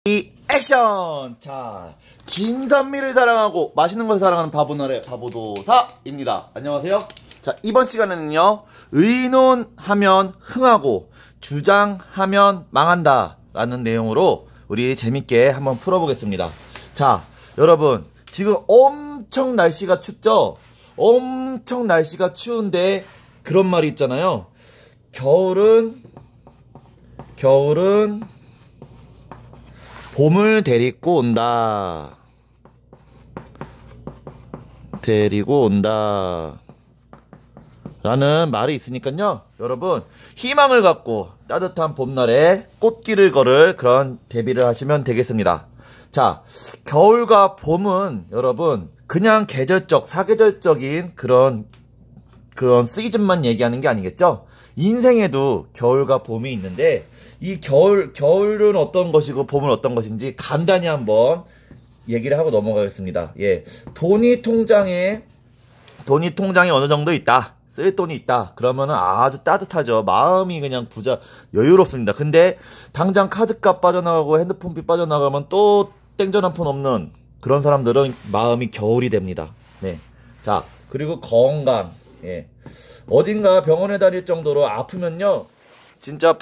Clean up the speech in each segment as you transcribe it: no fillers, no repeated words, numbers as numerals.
이 액션! 자, 진선미를 사랑하고 맛있는 걸 사랑하는 바보나래 바보도사입니다. 안녕하세요. 자, 이번 시간에는요, 의논하면 흥하고 주장하면 망한다 라는 내용으로 우리 재밌게 한번 풀어보겠습니다. 자, 여러분, 지금 엄청 날씨가 춥죠? 엄청 날씨가 추운데 그런 말이 있잖아요. 겨울은 봄을 데리고 온다. 데리고 온다. 라는 말이 있으니까요. 여러분, 희망을 갖고 따뜻한 봄날에 꽃길을 걸을 그런 대비를 하시면 되겠습니다. 자, 겨울과 봄은 여러분, 그냥 계절적, 사계절적인 그런 시즌만 얘기하는 게 아니겠죠? 인생에도 겨울과 봄이 있는데, 이 겨울은 어떤 것이고 봄은 어떤 것인지 간단히 한번 얘기를 하고 넘어가겠습니다. 예. 돈이 통장에 어느 정도 있다. 쓸 돈이 있다. 그러면은 아주 따뜻하죠. 마음이 그냥 여유롭습니다. 근데 당장 카드값 빠져나가고 핸드폰비 빠져나가면 또 땡전 한 푼 없는 그런 사람들은 마음이 겨울이 됩니다. 네. 자, 그리고 건강. 예. 어딘가 병원에 다닐 정도로 아프면요, 진짜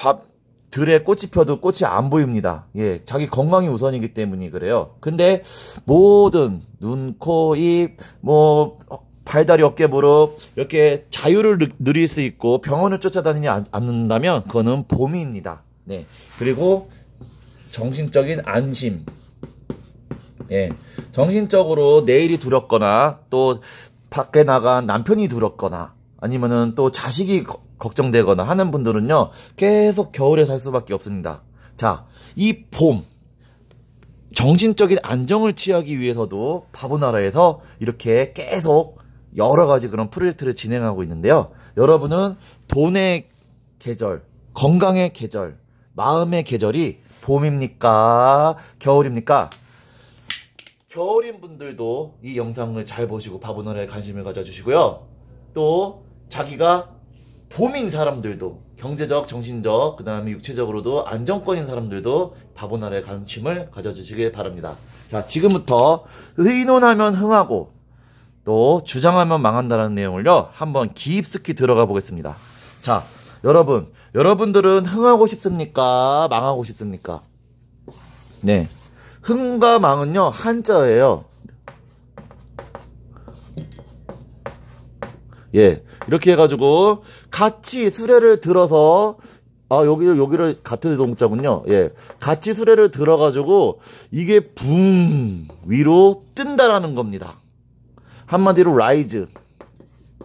들에 꽃이 펴도 꽃이 안 보입니다. 예, 자기 건강이 우선이기 때문이 그래요. 근데 모든 눈, 코, 입, 발다리, 어깨, 무릎 이렇게 자유를 누릴 수 있고 병원을 쫓아다니지 않는다면 그거는 봄입니다. 네. 그리고 정신적인 안심. 예, 정신적으로 내일이 두렵거나 또 밖에 나간 남편이 두렵거나 아니면은 또 자식이 걱정되거나 하는 분들은요, 계속 겨울에 살 수밖에 없습니다. 자, 이 봄, 정신적인 안정을 취하기 위해서도 바보나라에서 이렇게 계속 여러 가지 그런 프로젝트를 진행하고 있는데요. 여러분은 돈의 계절, 건강의 계절, 마음의 계절이 봄입니까? 겨울입니까? 겨울인 분들도 이 영상을 잘 보시고 바보나라에 관심을 가져주시고요. 또 자기가 봄인 사람들도, 경제적, 정신적, 그 다음에 육체적으로도 안정권인 사람들도 바보나라에 관심을 가져주시길 바랍니다. 자, 지금부터 의논하면 흥하고 또 주장하면 망한다는 내용을요, 한번 깊숙이 들어가 보겠습니다. 자, 여러분들은 흥하고 싶습니까? 망하고 싶습니까? 네. 흥과 망은요, 한자예요. 예. 이렇게 해가지고, 같이 수레를 들어서, 여기를 같은 동자군요. 예. 같이 수레를 들어가지고, 이게 위로 뜬다라는 겁니다. 한마디로 라이즈.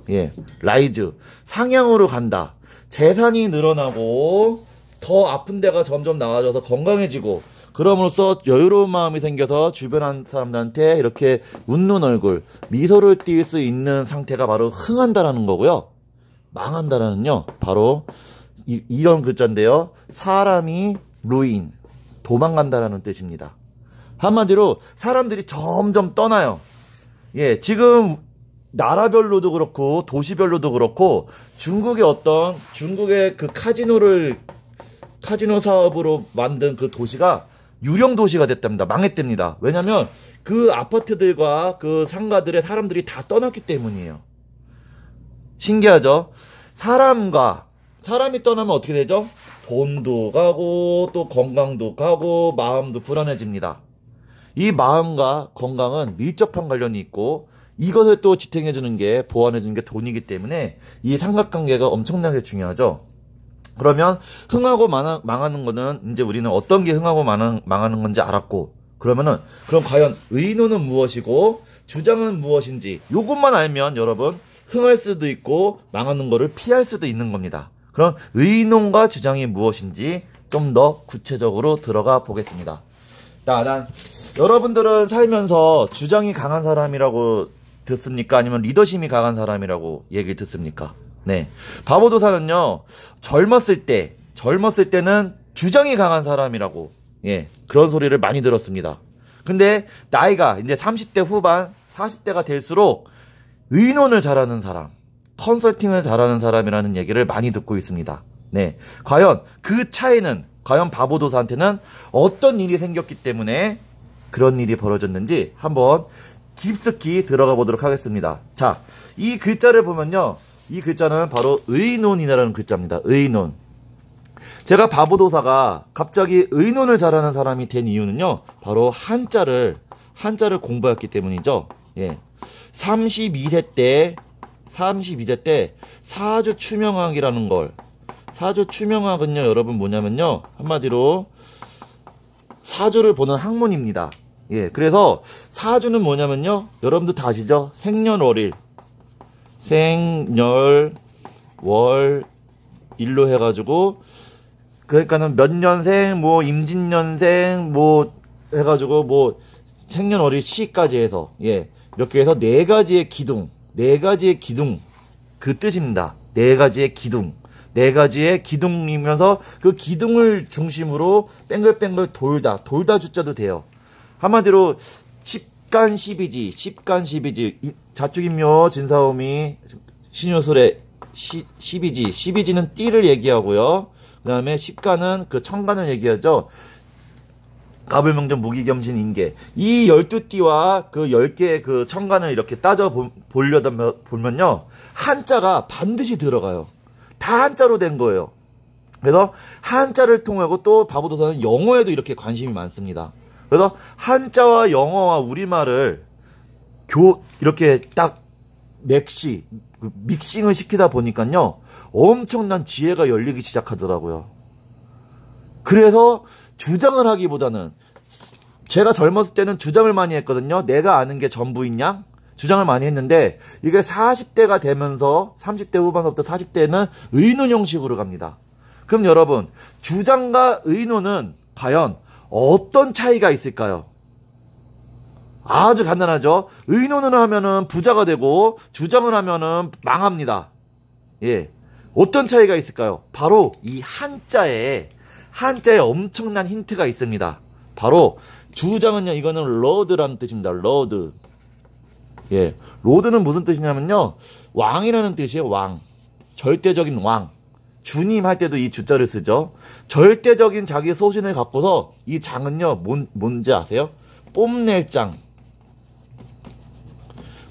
예. 라이즈. 상향으로 간다. 재산이 늘어나고, 더 아픈 데가 점점 나아져서 건강해지고, 그럼으로써 여유로운 마음이 생겨서 주변 사람들한테 이렇게 웃는 얼굴, 미소를 띌 수 있는 상태가 바로 흥한다라는 거고요. 망한다라는요, 바로 이런 글자인데요. 사람이 루인, 도망간다라는 뜻입니다. 한마디로 사람들이 점점 떠나요. 예, 지금 나라별로도 그렇고 도시별로도 그렇고 중국의 그 카지노 사업으로 만든 그 도시가 유령 도시가 됐답니다. 망했답니다. 왜냐면 그 아파트들과 그 상가들의 사람들이 다 떠났기 때문이에요. 신기하죠? 사람이 떠나면 어떻게 되죠? 돈도 가고 또 건강도 가고 마음도 불안해집니다. 이 마음과 건강은 밀접한 관련이 있고 이것을 또 지탱해주는 게, 보완해주는 게 돈이기 때문에 이 삼각관계가 엄청나게 중요하죠. 그러면 흥하고 망하는 거는 이제 우리는 어떤 게 흥하고 망하는 건지 알았고, 그럼 과연 의논은 무엇이고 주장은 무엇인지 요것만 알면 여러분 흥할 수도 있고 망하는 거를 피할 수도 있는 겁니다. 그럼 의논과 주장이 무엇인지 좀 더 구체적으로 들어가 보겠습니다. 일단 여러분들은 살면서 주장이 강한 사람이라고 듣습니까? 아니면 리더십이 강한 사람이라고 얘기 듣습니까? 네. 바보도사는요, 젊었을 때는 주장이 강한 사람이라고, 예, 그런 소리를 많이 들었습니다. 근데 나이가 이제 30대 후반, 40대가 될수록 의논을 잘하는 사람, 컨설팅을 잘하는 사람이라는 얘기를 많이 듣고 있습니다. 네. 과연 그 차이는 과연 바보도사한테는 어떤 일이 생겼기 때문에 그런 일이 벌어졌는지 한번 깊숙이 들어가 보도록 하겠습니다. 자, 이 글자를 보면요. 이 글자는 바로 의논이라는 글자입니다. 의논. 제가 바보도사가 갑자기 의논을 잘하는 사람이 된 이유는요. 바로 한자를 공부했기 때문이죠. 예. 32세 때 사주 추명학이라는 걸, 사주 추명학은요, 여러분 뭐냐면요, 한마디로 사주를 보는 학문입니다. 예, 그래서 사주는 뭐냐면요, 여러분들 다 아시죠? 생년월일, 생년월일로 해가지고, 그러니까는 몇 년생, 뭐 임진년생, 뭐 해가지고 뭐 생년월일 시까지 해서, 예, 이렇게 해서 네 가지의 기둥 그 뜻입니다. 네 가지의 기둥이면서 그 기둥을 중심으로 뱅글뱅글 돌다 주자도 돼요. 한마디로 십간십이지 자축인묘 진사오미 신유술의 십이지는 띠를 얘기하고요. 그 다음에 십간은 그 천간을 얘기하죠. 가불명전 무기겸신 인계, 이 12띠와 그 10개의 그 천간을 이렇게 따져 보려다 보면요, 한자가 반드시 들어가요. 다 한자로 된 거예요. 그래서 한자를 통하고 또 바보도사는 영어에도 이렇게 관심이 많습니다. 그래서 한자와 영어와 우리말을 이렇게 딱 믹싱을 시키다 보니까요, 엄청난 지혜가 열리기 시작하더라고요. 그래서 주장을 하기보다는, 제가 젊었을 때는 주장을 많이 했거든요. 내가 아는 게 전부인 양 주장을 많이 했는데, 이게 40대가 되면서 30대 후반부터 40대는 의논 형식으로 갑니다. 그럼 여러분, 주장과 의논은 과연 어떤 차이가 있을까요? 아주 간단하죠. 의논을 하면은 부자가 되고 주장을 하면은 망합니다. 예, 어떤 차이가 있을까요? 바로 이 한자에 엄청난 힌트가 있습니다. 바로 주장은요, 이거는 로드라는 뜻입니다. 로드. 예, 로드는 무슨 뜻이냐면요, 왕이라는 뜻이에요. 왕. 절대적인 왕. 주님 할 때도 이 주자를 쓰죠. 절대적인 자기 소신을 갖고서 이 장은요, 뭔지 아세요? 뽐낼 장.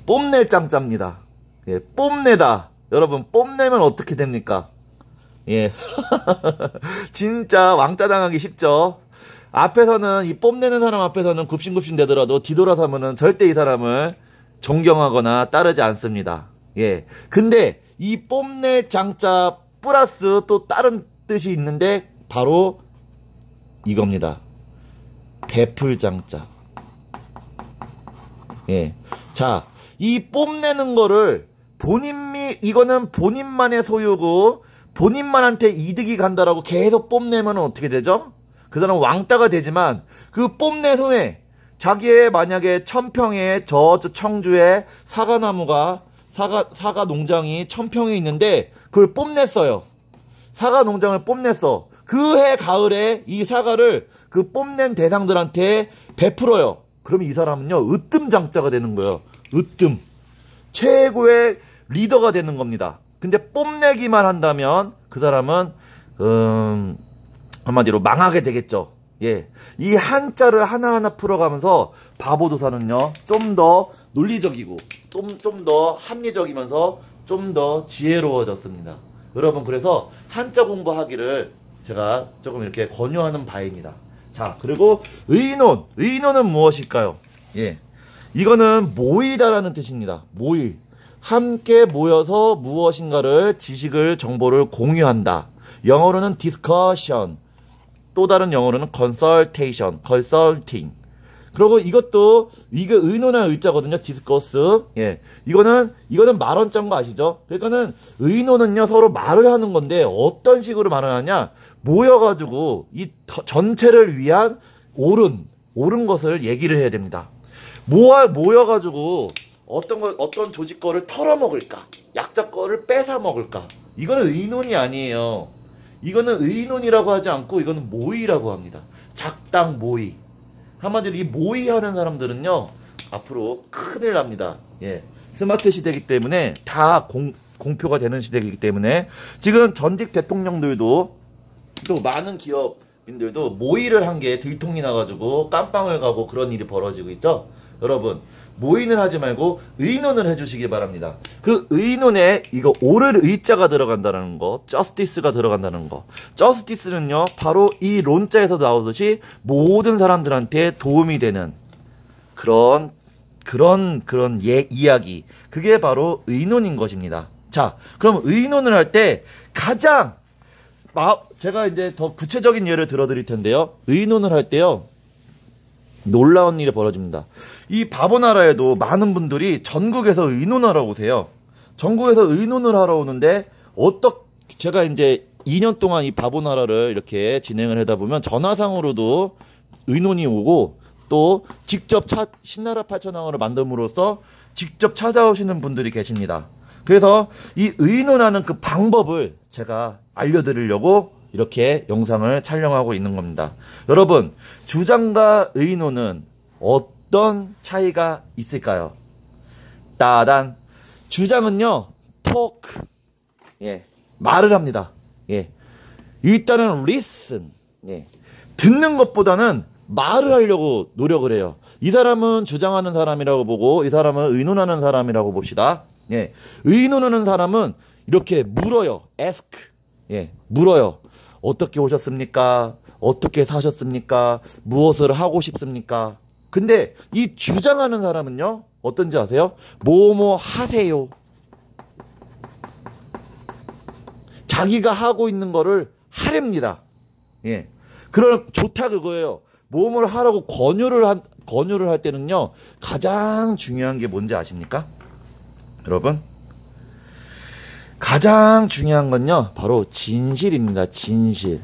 뽐낼 장자입니다. 예, 뽐내다. 여러분, 뽐내면 어떻게 됩니까? 예. 진짜 왕따 당하기 쉽죠. 앞에서는, 이 뽐내는 사람 앞에서는 굽신굽신 되더라도 뒤돌아서면은 절대 이 사람을 존경하거나 따르지 않습니다. 예. 근데 이 뽐낼 장자 플러스 또 다른 뜻이 있는데 바로 이겁니다. 베풀 장자. 예. 자, 이 뽐내는 거를 이거는 본인만의 소유고 본인만한테 이득이 간다라고 계속 뽐내면 어떻게 되죠? 그 사람은 왕따가 되지만, 그 뽐낸 후에 자기의 만약에 천평에 저 청주에 사과나무가 사과 농장이 천평에 있는데 그걸 뽐냈어요. 사과 농장을 뽐냈어. 그 해 가을에 이 사과를 그 뽐낸 대상들한테 베풀어요. 그러면 이 사람은요, 으뜸장자가 되는 거예요. 으뜸. 최고의 리더가 되는 겁니다. 근데 뽐내기만 한다면 그 사람은 한마디로 망하게 되겠죠. 예, 이 한자를 하나하나 풀어가면서 바보도사는요, 좀 더 논리적이고 좀 더 합리적이면서 좀 더 지혜로워졌습니다. 여러분, 그래서 한자 공부하기를 제가 조금 이렇게 권유하는 바입니다. 자, 그리고 의논은 무엇일까요? 예, 이거는 모이다라는 뜻입니다. 모이. 함께 모여서 무엇인가를, 지식을, 정보를 공유한다. 영어로는 discussion, 또 다른 영어로는 consulting. 그리고 이게 의논한 의자거든요. discuss. 예, 이거는 말원자인 거 아시죠? 그러니까는 의논은요, 서로 말을 하는 건데 어떤 식으로 말을 하냐? 모여가지고 이 전체를 위한 옳은 것을 얘기를 해야 됩니다. 모여가지고 어떤 조직 거를 털어먹을까? 약자 거를 뺏어 먹을까? 이거는 의논이 아니에요. 이거는 의논이라고 하지 않고 이거는 모의라고 합니다. 작당 모의. 한마디로 이 모의하는 사람들은요, 앞으로 큰일 납니다. 예, 스마트 시대이기 때문에 다 공표가 되는 시대이기 때문에 지금 전직 대통령들도 또 많은 기업, 민들도 모의를 한 게 들통이 나가지고 깜빵을 가고 그런 일이 벌어지고 있죠. 여러분, 모의는 하지 말고 의논을 해주시기 바랍니다. 그 의논에 이거 옳을 의자가 들어간다는 거, justice가 들어간다는 거. justice는요, 바로 이 론자에서 나오듯이 모든 사람들한테 도움이 되는 그런 이야기. 그게 바로 의논인 것입니다. 자, 그럼 의논을 할 때 가장 제가 이제 더 구체적인 예를 들어드릴 텐데요. 의논을 할 때요, 놀라운 일이 벌어집니다. 이 바보나라에도 많은 분들이 전국에서 의논하러 오세요. 전국에서 의논을 하러 오는데 제가 이제 2년 동안 이 바보나라를 이렇게 진행을 하다 보면 전화상으로도 의논이 오고 또 직접 신나라 8천왕을 만듦으로써 직접 찾아오시는 분들이 계십니다. 그래서 이 의논하는 그 방법을 제가 알려드리려고 이렇게 영상을 촬영하고 있는 겁니다. 여러분, 주장과 의논은 어떤 차이가 있을까요? 따단, 주장은요, 토크, 말을 합니다. 일단은 listen, 듣는 것보다는 말을 하려고 노력을 해요. 이 사람은 주장하는 사람이라고 보고 이 사람은 의논하는 사람이라고 봅시다. 의논하는 사람은 이렇게 물어요. ask. 물어요. 어떻게 오셨습니까? 어떻게 사셨습니까? 무엇을 하고 싶습니까? 근데 이 주장하는 사람은요, 어떤지 아세요? 뭐뭐 하세요. 자기가 하고 있는 거를 하렵니다. 그럼 좋다 그거예요. 뭐뭐 하라고 권유를 할 때는요, 가장 중요한 게 뭔지 아십니까? 여러분, 가장 중요한 건요, 바로 진실입니다. 진실.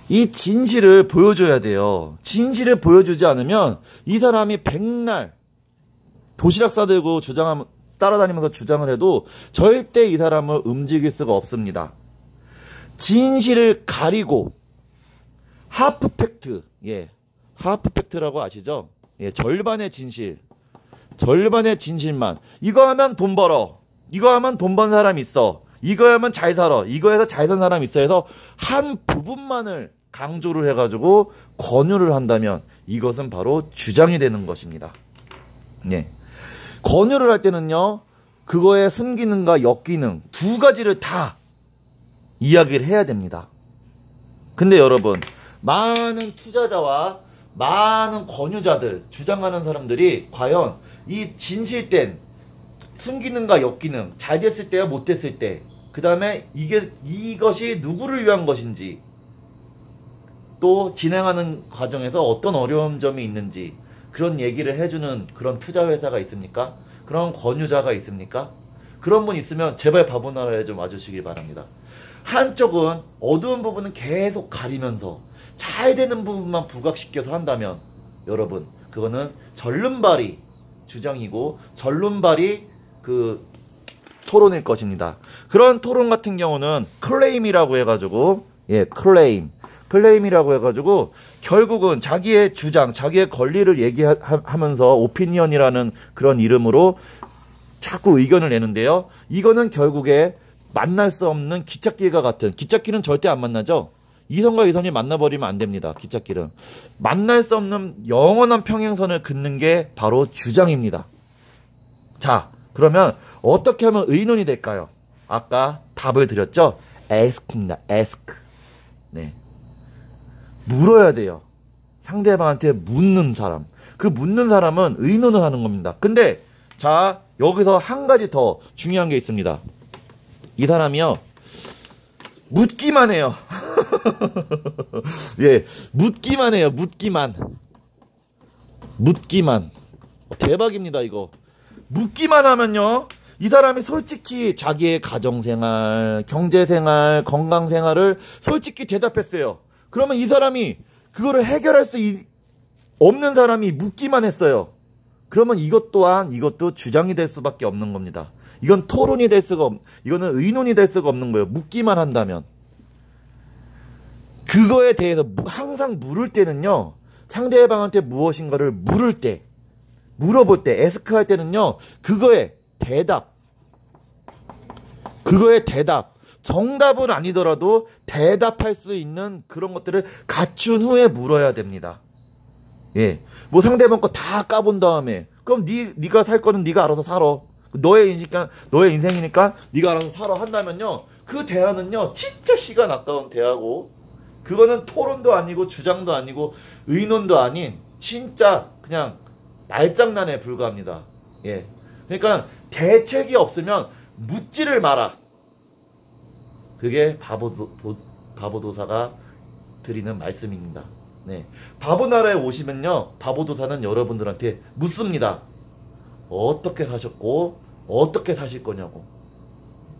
이 진실을 보여줘야 돼요. 진실을 보여주지 않으면 이 사람이 백날 도시락 싸들고 따라다니면서 주장을 해도 절대 이 사람을 움직일 수가 없습니다. 진실을 가리고 하프 팩트, 하프 팩트라고 아시죠? 절반의 진실, 절반의 진실만. 이거 하면 돈 벌어. 이거 하면 돈 번 사람 있어. 이거 하면 잘 살아. 이거에서 잘 산 사람 있어 해서 한 부분만을 강조를 해가지고 권유를 한다면 이것은 바로 주장이 되는 것입니다. 권유를 할 때는요, 그거의 순기능과 역기능 두 가지를 다 이야기를 해야 됩니다. 근데 여러분, 많은 투자자와 많은 권유자들, 주장하는 사람들이 과연 이 진실된 순기능과 역기능, 잘 됐을 때와 못 됐을 때, 그 다음에 이것이 누구를 위한 것인지, 또 진행하는 과정에서 어떤 어려운 점이 있는지 그런 얘기를 해주는 그런 투자회사가 있습니까? 그런 권유자가 있습니까? 그런 분 있으면 제발 바보나라에 좀 와주시길 바랍니다. 한쪽은 어두운 부분은 계속 가리면서 잘 되는 부분만 부각시켜서 한다면 여러분, 그거는 절름발이 주장이고 절름발이 그 토론일 것입니다. 그런 토론 같은 경우는 클레임이라고 해가지고, 클레임이라고 해가지고 결국은 자기의 주장, 자기의 권리를 얘기하면서 오피니언이라는 그런 이름으로 자꾸 의견을 내는데요. 이거는 결국에 만날 수 없는 기찻길과 같은, 기찻길은 절대 안 만나죠. 이선과 이선이 만나버리면 안 됩니다. 기찻길은 만날 수 없는 영원한 평행선을 긋는 게 바로 주장입니다. 자, 그러면 어떻게 하면 의논이 될까요? 아까 답을 드렸죠. ask입니다. ask. 물어야 돼요. 상대방한테 묻는 사람. 그 묻는 사람은 의논을 하는 겁니다. 근데 자, 여기서 한 가지 더 중요한 게 있습니다. 이 사람이요, 묻기만 해요. 묻기만 해요. 묻기만. 대박입니다, 이거. 묻기만 하면요, 이 사람이 솔직히 자기의 가정생활, 경제생활, 건강생활을 솔직히 대답했어요. 그러면 이 사람이 그거를 해결할 수 없는 사람이 묻기만 했어요. 그러면 이것도 주장이 될 수밖에 없는 겁니다. 이건 토론이 될 수가 이거는 의논이 될 수가 없는 거예요. 묻기만 한다면. 그거에 대해서 항상 물을 때는요, 상대방한테 무엇인가를 물어볼 때, 에스크 할 때는요, 그거의 대답, 정답은 아니더라도 대답할 수 있는 그런 것들을 갖춘 후에 물어야 됩니다. 예. 뭐 상대방 거 다 까본 다음에 그럼 네가 살 거는 네가 알아서 살아. 너의 인생이니까 네가 알아서 살아 한다면요. 그 대화는요. 진짜 시간 아까운 대화고 그거는 토론도 아니고 주장도 아니고 의논도 아닌 진짜 그냥 말장난에 불과합니다. 예. 그러니까 대책이 없으면 묻지를 마라. 그게 바보도사가 드리는 말씀입니다. 네. 바보나라에 오시면요. 바보도사는 여러분들한테 묻습니다. 어떻게 사셨고 어떻게 사실 거냐고.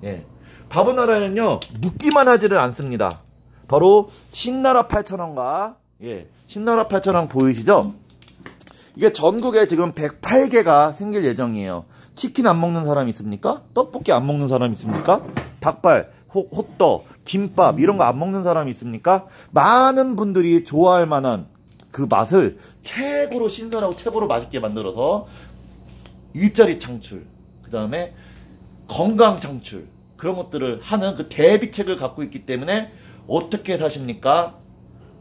예. 바보나라에는요. 묻기만 하지를 않습니다. 바로 신나라 8,000원과 예. 신나라 8,000원 보이시죠? 이게 전국에 지금 108개가 생길 예정이에요. 치킨 안 먹는 사람 있습니까? 떡볶이 안 먹는 사람 있습니까? 닭발, 호떡, 김밥 이런 거 안 먹는 사람 있습니까? 많은 분들이 좋아할 만한 그 맛을 최고로 신선하고 최고로 맛있게 만들어서 일자리 창출, 그 다음에 건강 창출 그런 것들을 하는 그 대비책을 갖고 있기 때문에 어떻게 사십니까?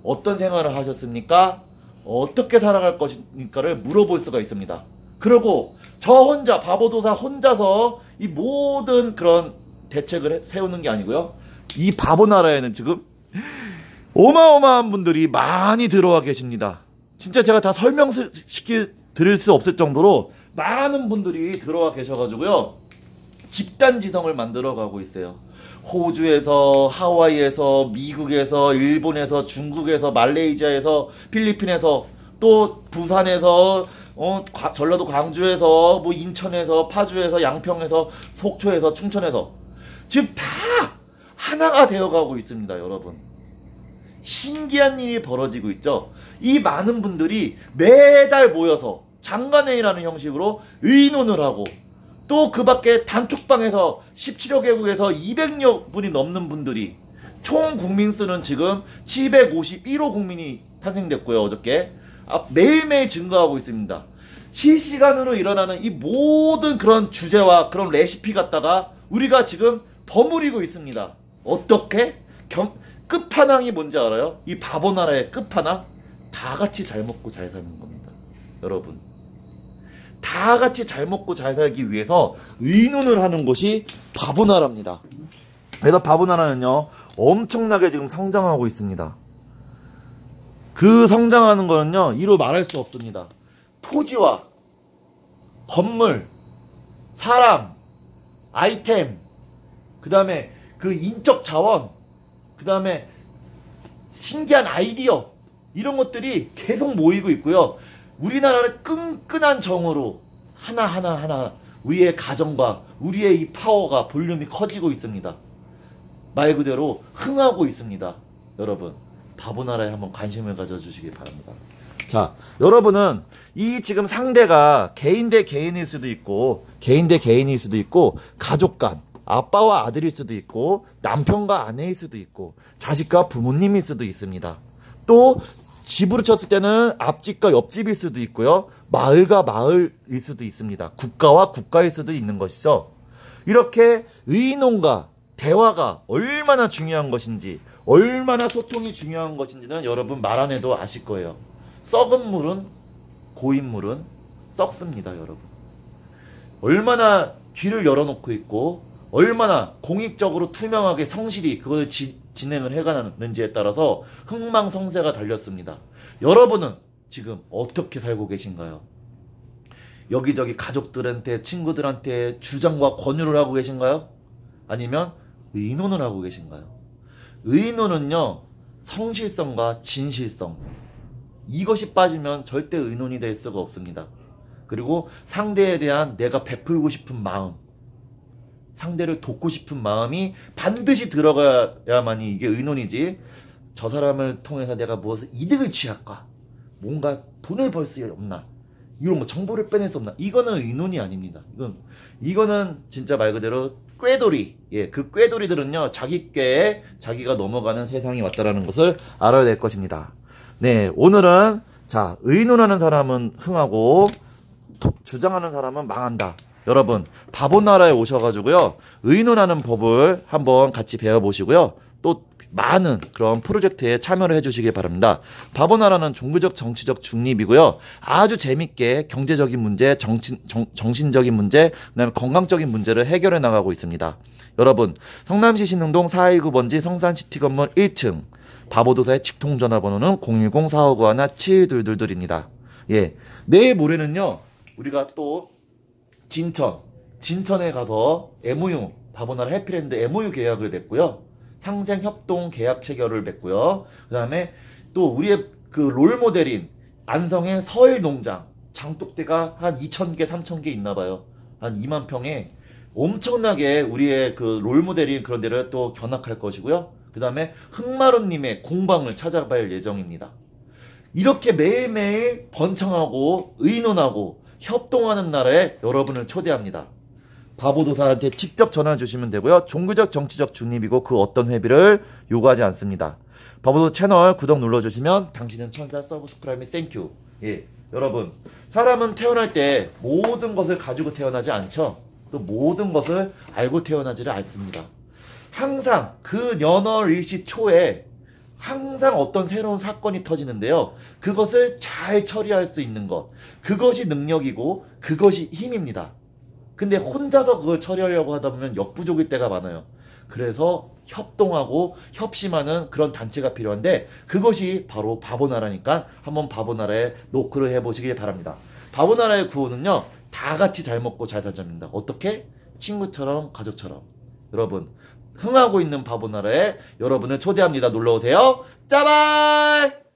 어떤 생활을 하셨습니까? 어떻게 살아갈 것입니까를 물어볼 수가 있습니다. 그리고 저 혼자 바보도사 혼자서 이 모든 그런 대책을 세우는 게 아니고요. 이 바보나라에는 지금 어마어마한 분들이 많이 들어와 계십니다. 진짜 제가 다 드릴 수 없을 정도로 많은 분들이 들어와 계셔가지고요. 집단지성을 만들어가고 있어요. 호주에서, 하와이에서, 미국에서, 일본에서, 중국에서, 말레이시아에서, 필리핀에서, 또 부산에서, 전라도 광주에서, 뭐 인천에서, 파주에서, 양평에서, 속초에서, 충천에서 지금 다 하나가 되어가고 있습니다, 여러분. 신기한 일이 벌어지고 있죠. 이 많은 분들이 매달 모여서 장관회의라는 형식으로 의논을 하고 또 그 밖에 단톡방에서 17여 개국에서 200여 분이 넘는 분들이 총 국민수는 지금 751호 국민이 탄생됐고요. 어저께 매일매일 증가하고 있습니다. 실시간으로 일어나는 이 모든 그런 주제와 그런 레시피 갖다가 우리가 지금 버무리고 있습니다. 어떻게? 끝판왕이 뭔지 알아요? 이 바보나라의 끝판왕? 다 같이 잘 먹고 잘 사는 겁니다. 여러분, 다 같이 잘 먹고 잘 살기 위해서 의논을 하는 곳이 바보나라입니다. 그래서 바보나라는요 엄청나게 지금 성장하고 있습니다. 그 성장하는 거는요 이로 말할 수 없습니다. 토지와 건물, 사람, 아이템, 그 다음에 그 인적 자원, 그 다음에 신기한 아이디어 이런 것들이 계속 모이고 있고요. 우리나라를 끈끈한 정으로 하나하나 우리의 가정과 우리의 이 파워가 볼륨이 커지고 있습니다. 말 그대로 흥하고 있습니다. 여러분, 바보나라에 한번 관심을 가져주시기 바랍니다. 자, 여러분은 이 지금 상대가 개인 대 개인일 수도 있고 개인 대 개인일 수도 있고 가족 간 아빠와 아들일 수도 있고 남편과 아내일 수도 있고 자식과 부모님일 수도 있습니다. 또 집으로 쳤을 때는 앞집과 옆집일 수도 있고요. 마을과 마을일 수도 있습니다. 국가와 국가일 수도 있는 것이죠. 이렇게 의논과 대화가 얼마나 중요한 것인지 얼마나 소통이 중요한 것인지는 여러분 말 안 해도 아실 거예요. 썩은 물은 고인 물은 썩습니다. 여러분. 얼마나 귀를 열어놓고 있고 얼마나 공익적으로 투명하게 성실히 그걸 진행을 해가는지에 따라서 흥망성쇠가 달렸습니다. 여러분은 지금 어떻게 살고 계신가요? 여기저기 가족들한테 친구들한테 주장과 권유를 하고 계신가요? 아니면 의논을 하고 계신가요? 의논은요 성실성과 진실성 이것이 빠지면 절대 의논이 될 수가 없습니다. 그리고 상대에 대한 내가 베풀고 싶은 마음, 상대를 돕고 싶은 마음이 반드시 들어가야만이 이게 의논이지. 저 사람을 통해서 내가 무엇을 이득을 취할까? 뭔가 돈을 벌 수 없나? 이런 거 정보를 빼낼 수 없나? 이거는 의논이 아닙니다. 이거는 진짜 말 그대로 꾀돌이. 예, 그 꾀돌이들은요 자기 꾀에 자기가 넘어가는 세상이 왔다라는 것을 알아야 될 것입니다. 네, 오늘은 자 의논하는 사람은 흥하고 주장하는 사람은 망한다. 여러분 바보나라에 오셔가지고요 의논하는 법을 한번 같이 배워보시고요. 또 많은 그런 프로젝트에 참여를 해주시길 바랍니다. 바보나라는 종교적 정치적 중립이고요. 아주 재밌게 경제적인 문제, 정신적인 문제, 그다음에 건강적인 문제를 해결해 나가고 있습니다. 여러분 성남시 신흥동 429번지 성산시티 건물 1층 바보도사의 직통전화번호는 010-4591-7222입니다. 예, 내일 모레는요 우리가 또 진천에 가서 MOU 바보나라 해피랜드 MOU 계약을 맺고요. 상생협동 계약 체결을 맺고요. 그 다음에 또 우리의 그 롤모델인 안성의 서일농장 장독대가 한 2,000개 3,000개 있나봐요. 한 2만 평에 엄청나게 우리의 그 롤모델인 그런 데를 또 견학할 것이고요. 그 다음에 흑마루님의 공방을 찾아갈 예정입니다. 이렇게 매일매일 번창하고 의논하고 협동하는 나라에 여러분을 초대합니다. 바보도사한테 직접 전화 주시면 되고요. 종교적 정치적 중립이고 그 어떤 회비를 요구하지 않습니다. 바보도 채널 구독 눌러주시면 당신은 천사 서브스크라이브 땡큐. 예, 여러분 사람은 태어날 때 모든 것을 가지고 태어나지 않죠. 또 모든 것을 알고 태어나지를 않습니다. 항상 그 년월일시 초에 항상 어떤 새로운 사건이 터지는데요. 그것을 잘 처리할 수 있는 것, 그것이 능력이고 그것이 힘입니다. 근데 혼자서 그걸 처리하려고 하다 보면 역부족일 때가 많아요. 그래서 협동하고 협심하는 그런 단체가 필요한데 그것이 바로 바보나라니까 한번 바보나라에 노크를 해보시길 바랍니다. 바보나라의 구호는요. 다 같이 잘 먹고 잘 살자입니다. 어떻게? 친구처럼 가족처럼. 여러분 흥하고 있는 바보나라에 여러분을 초대합니다. 놀러오세요. 짜발!